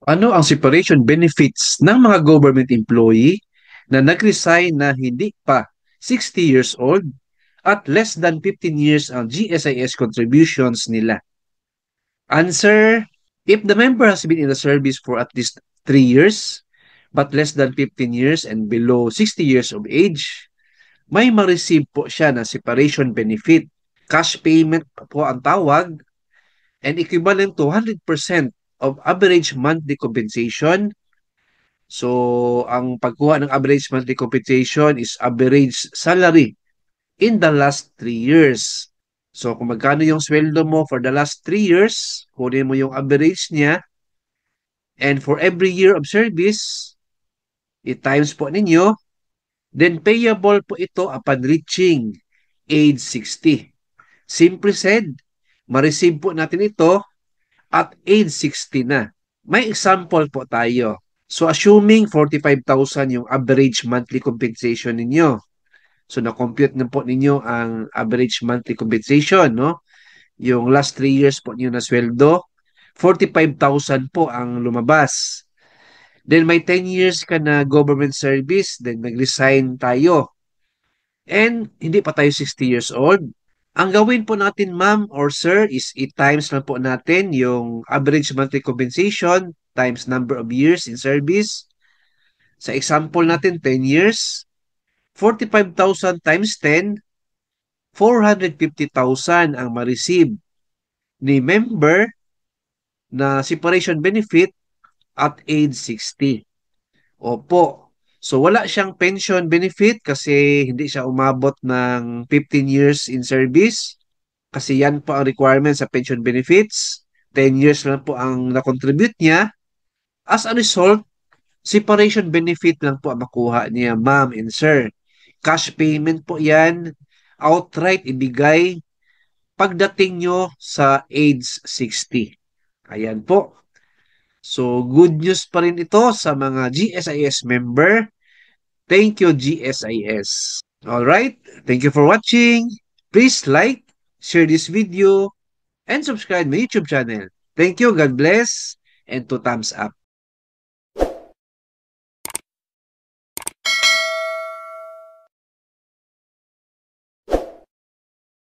Ano ang separation benefits ng mga government employee na nag-resign na hindi pa 60 years old at less than 15 years ang GSIS contributions nila? Answer, if the member has been in the service for at least 3 years but less than 15 years and below 60 years of age, may ma-receive po siya na separation benefit. Cash payment po ang tawag and equivalent to 100% of average monthly compensation. So, ang pagkuha ng average monthly compensation is average salary in the last 3 years. So, kung magkano yung sweldo mo for the last 3 years, kunin mo yung average niya, and for every year of service, i-times po ninyo, then payable po ito upon reaching age 60. Simply said, ma-receive po natin ito at age 60 na. May example po tayo. So assuming 45,000 yung average monthly compensation ninyo. So na-compute na po ninyo ang average monthly compensation, no? Yung last 3 years po niyo na sweldo, 45,000 po ang lumabas. Then may 10 years ka na government service, then nag-resign tayo. And hindi pa tayo 60 years old. Ang gawin po natin, ma'am or sir, is i-times lang po natin yung average monthly compensation times number of years in service. Sa example natin, 10 years, 45,000 times 10, 450,000 ang ma-receive ni member na separation benefit at age 60. Opo. So wala siyang pension benefit kasi hindi siya umabot ng 15 years in service. Kasi yan po ang requirement sa pension benefits. 10 years lang po ang na-contribute niya. As a result, separation benefit lang po ang makuha niya, ma'am and sir. Cash payment po yan. Outright ibigay pagdating nyo sa age 60. Ayan po. So, good news pa rin ito sa mga GSIS member. Thank you, GSIS. Alright, thank you for watching. Please like, share this video, and subscribe my YouTube channel. Thank you, God bless, and 2 thumbs up.